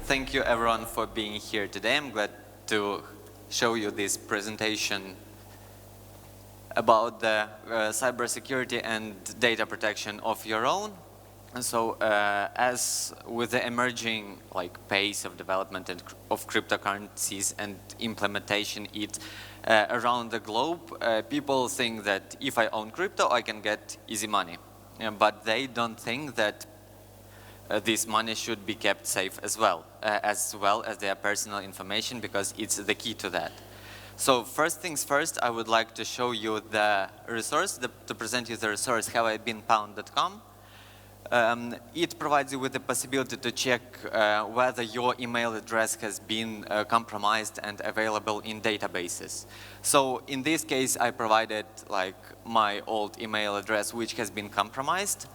Thank you everyone for being here today. I'm glad to show you this presentation about the cybersecurity and data protection of your own. And so as with the emerging pace of development of cryptocurrencies and implementation around the globe, people think that if I own crypto, I can get easy money. But they don't think that this money should be kept safe as well as their personal information, because it's the key to that. So first things first, I would like to show you the resource, to present you the resource haveibeenpwned.com. It provides you with the possibility to check whether your email address has been compromised and available in databases. So in this case, I provided my old email address, which has been compromised.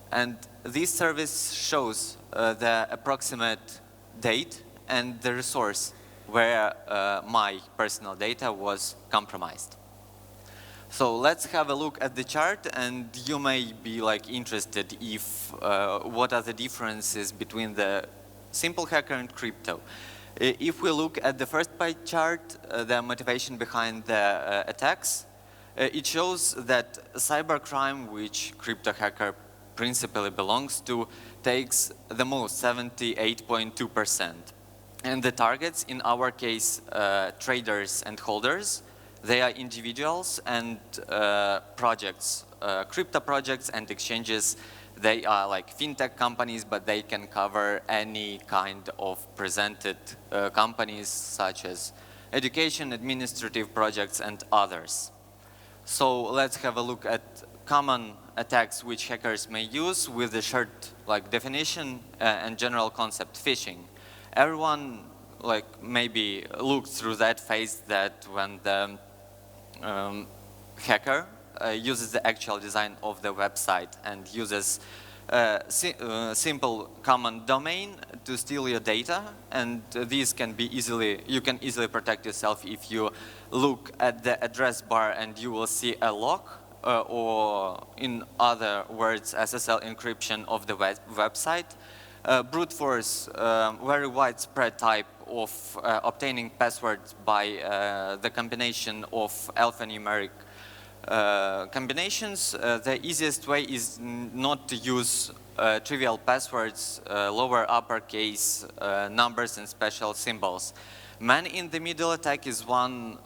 And this service shows the approximate date and the resource where my personal data was compromised. So let's have a look at the chart, and you may be interested if what are the differences between the simple hacker and crypto. If we look at the first pie chart, the motivation behind the attacks, it shows that cybercrime, which crypto hacker principally belongs to, takes the most, 78.2%. And the targets, in our case, traders and holders, they are individuals and projects, crypto projects and exchanges. They are fintech companies, but they can cover any kind of presented companies, such as education, administrative projects, and others. So let's have a look at common attacks which hackers may use with the short definition and general concept: phishing. Everyone maybe looked through that phase that when the hacker uses the actual design of the website and uses simple common domain to steal your data, and these can be you can easily protect yourself if you look at the address bar and you will see a lock, or in other words, SSL encryption of the website. Brute force, very widespread type of obtaining passwords by the combination of alphanumeric combinations. The easiest way is not to use trivial passwords, lower uppercase numbers and special symbols. Man-in-the-middle attack is one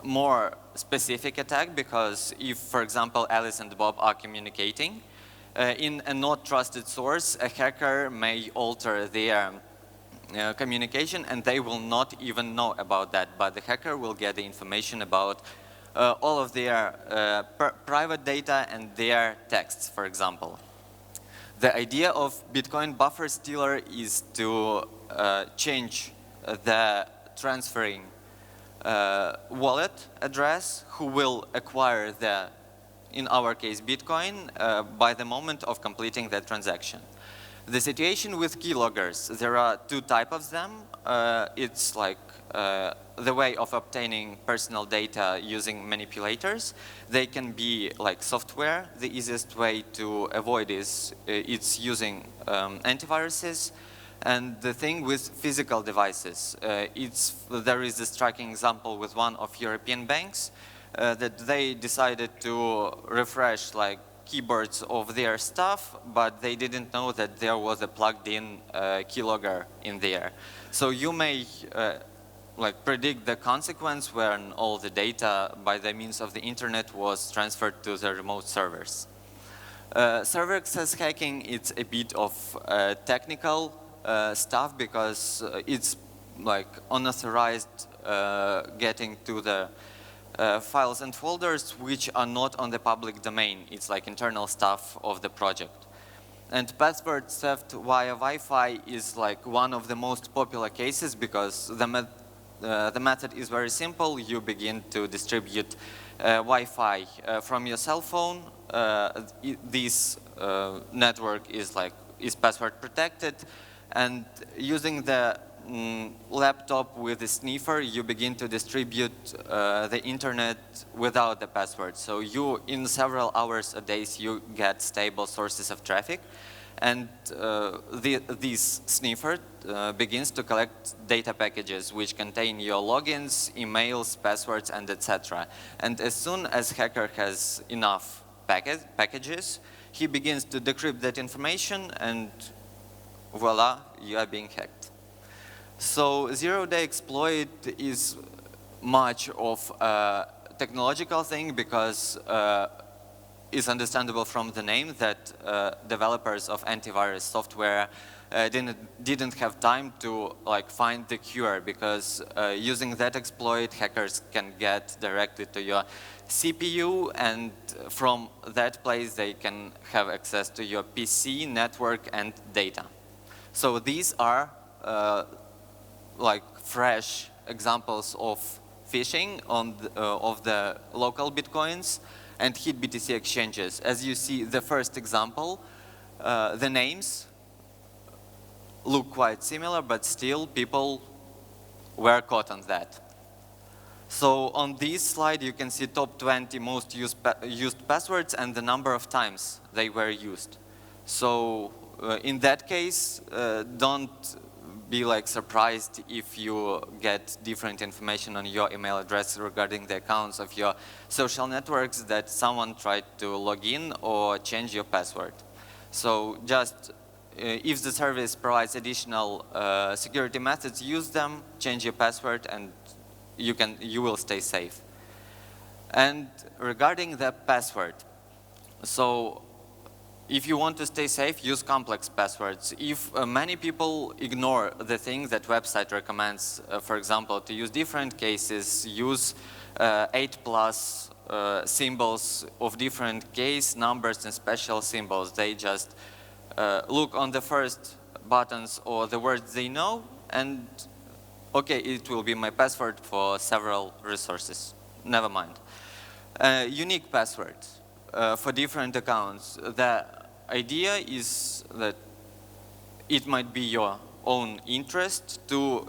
more specific attack, because if, for example, Alice and Bob are communicating in a not trusted source, a hacker may alter their communication and they will not even know about that, but the hacker will get the information about all of their private data and their texts, for example. The idea of Bitcoin buffer stealer is to change the transferring wallet address who will acquire the, in our case, Bitcoin by the moment of completing that transaction. The situation with keyloggers, there are two types of them. It's the way of obtaining personal data using manipulators. They can be software. The easiest way to avoid is it's using antiviruses. And the thing with physical devices, there is a striking example with one of European banks that they decided to refresh keyboards of their stuff, but they didn't know that there was a plugged-in keylogger in there. So you may predict the consequence when all the data by the means of the internet was transferred to the remote servers. Server access hacking, it's a bit of technical stuff, because it's unauthorized getting to the files and folders which are not on the public domain. It's internal stuff of the project. And password theft via Wi-Fi is one of the most popular cases, because the method is very simple. You begin to distribute Wi-Fi from your cell phone. This network is password protected, and using the laptop with a sniffer, you begin to distribute the internet without the password. So you, in several hours a day, you get stable sources of traffic. And this sniffer begins to collect data packages which contain your logins, emails, passwords, and etc. And as soon as hacker has enough packages, he begins to decrypt that information, and voila, you are being hacked. So zero-day exploit is much of a technological thing, because it's understandable from the name that developers of antivirus software didn't have time to find the cure, because using that exploit, hackers can get directly to your CPU, and from that place they can have access to your PC, network, and data. So these are fresh examples of phishing of the local Bitcoins and hit BTC exchanges. As you see, the first example, the names look quite similar, but still people were caught on that. So on this slide, you can see top 20 most used passwords and the number of times they were used. So in that case, don't be surprised if you get different information on your email address regarding the accounts of your social networks, that someone tried to log in or change your password. So just if the service provides additional security methods, use them, change your password, and you will stay safe. And regarding the password, so if you want to stay safe, use complex passwords. If many people ignore the thing that website recommends, for example, to use different cases, use 8+ symbols of different case numbers and special symbols. They just look on the first buttons or the words they know, and okay, it will be my password for several resources. Never mind. Unique passwords for different accounts. The idea is that it might be your own interest to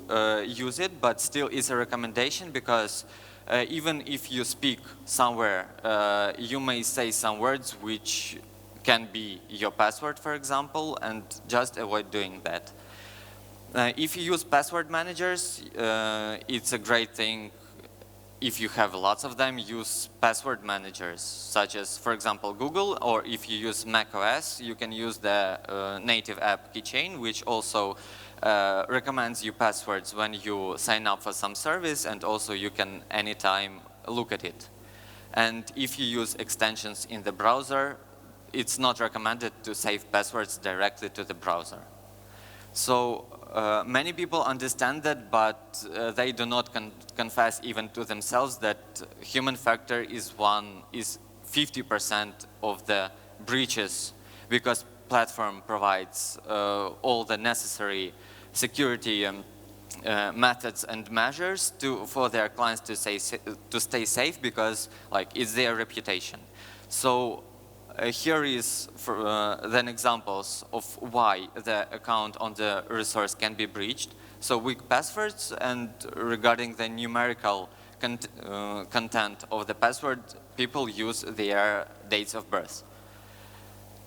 use it, but still it's a recommendation, because even if you speak somewhere, you may say some words which can be your password, for example, and just avoid doing that. If you use password managers, it's a great thing. If you have lots of them, use password managers, such as, for example, Google, or if you use macOS, you can use the native app Keychain, which also recommends you passwords when you sign up for some service, and also you can anytime look at it. And if you use extensions in the browser, it's not recommended to save passwords directly to the browser. So many people understand that, but they do not confess even to themselves that human factor is 50% of the breaches, because platform provides all the necessary security methods and measures for their clients to stay safe, because it's their reputation. So here is then examples of why the account on the resource can be breached. So weak passwords, and regarding the numerical content of the password, people use their dates of birth.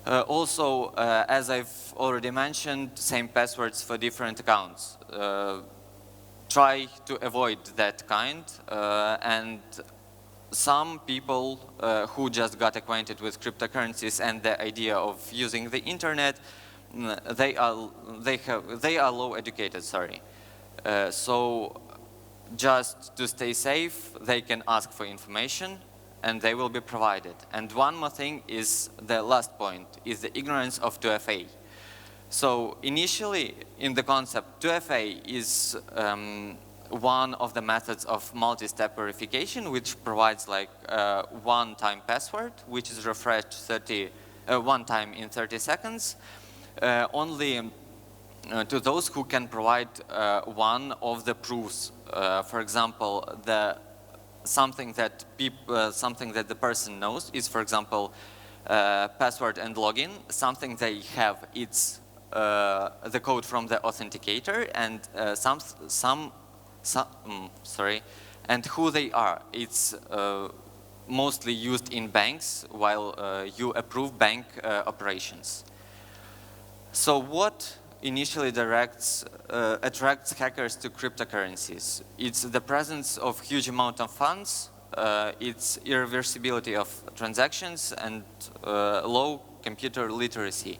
Also, as I've already mentioned, same passwords for different accounts. Try to avoid that kind, and some people who just got acquainted with cryptocurrencies and the idea of using the internet, they are low educated, sorry. So just to stay safe, they can ask for information and they will be provided. And one more thing is the last point, is the ignorance of 2FA. So initially in the concept, 2FA is one of the methods of multi-step verification, which provides one-time password, which is refreshed one time in 30 seconds, only to those who can provide one of the proofs. For example, something that the person knows is, for example, password and login. Something they have, it's the code from the authenticator, and and who they are. It's mostly used in banks while you approve bank operations. So what initially attracts hackers to cryptocurrencies? It's the presence of huge amount of funds, its irreversibility of transactions, and low computer literacy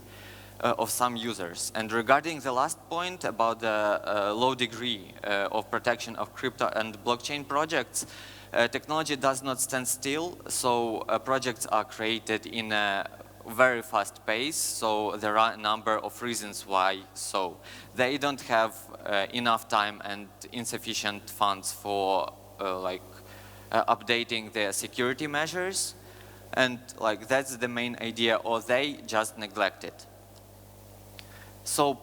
of some users. And regarding the last point about the low degree of protection of crypto and blockchain projects, technology does not stand still, so projects are created in a very fast pace, so there are a number of reasons why so. They don't have enough time and insufficient funds for updating their security measures, and that's the main idea, or they just neglect it. So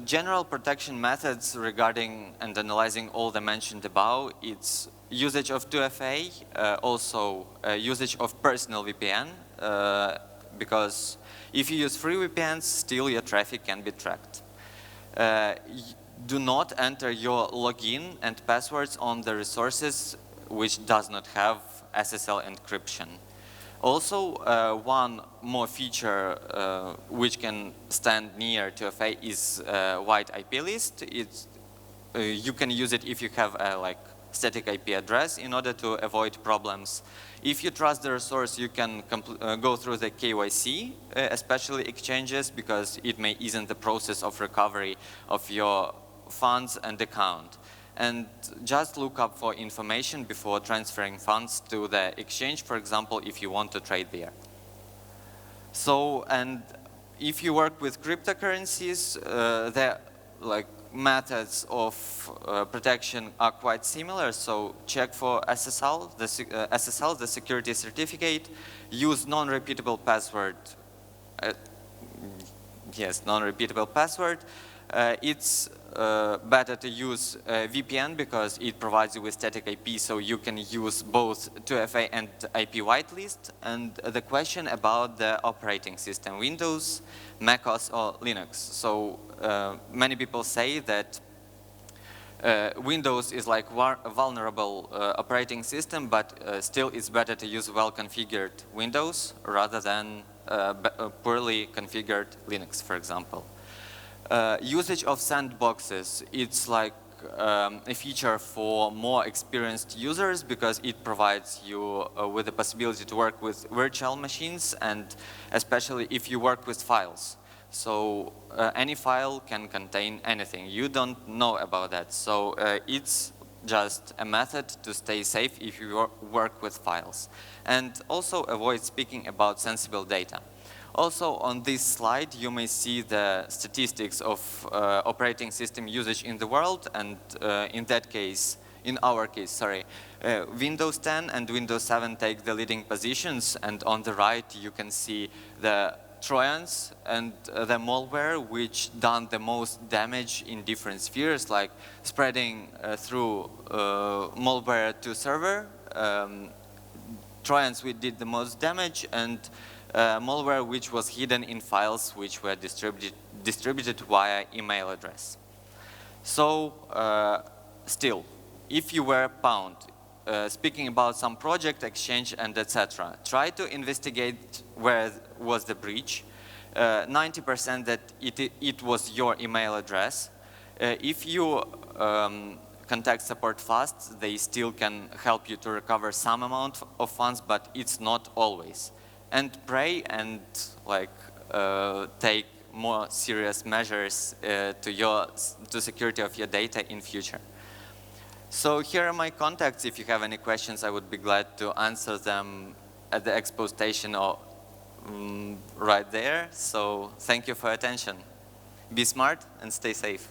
general protection methods regarding and analyzing all the mentioned above, it's usage of 2FA, also usage of personal VPN, because if you use free VPNs, still your traffic can be tracked. Do not enter your login and passwords on the resources which does not have SSL encryption. Also, one more feature which can stand near 2FA is wide IP list. You can use it if you have a static IP address in order to avoid problems. If you trust the resource, you can go through the KYC, especially exchanges, because it may ease the process of recovery of your funds and account. And just look up for information before transferring funds to the exchange, for example, if you want to trade there. So, and if you work with cryptocurrencies, the methods of protection are quite similar. So check for SSL, the security certificate. Use non-repeatable password. Yes, non-repeatable password. It's better to use VPN because it provides you with static IP, so you can use both 2FA and IP whitelist. And the question about the operating system, Windows, macOS, or Linux. So many people say that Windows is like a vulnerable operating system, but still it's better to use well-configured Windows rather than poorly configured Linux, for example. Usage of sandboxes, it's like a feature for more experienced users because it provides you with the possibility to work with virtual machines, and especially if you work with files. So any file can contain anything. You don't know about that. So it's just a method to stay safe if you work with files. And also avoid speaking about sensible data. Also on this slide you may see the statistics of operating system usage in the world, and in our case, sorry, Windows 10 and Windows 7 take the leading positions, and on the right you can see the Trojans and the malware which done the most damage in different spheres, like spreading through malware to server. Trojans which did the most damage, and malware which was hidden in files which were distributed via email address. So still, if you were found speaking about some project, exchange, and etc., try to investigate where was the breach. 90% that it was your email address. If you contact support fast, they still can help you to recover some amount of funds, but it's not always. And pray and take more serious measures to security of your data in future. So here are my contacts. If you have any questions, I would be glad to answer them at the expo station or right there. So thank you for your attention. Be smart and stay safe.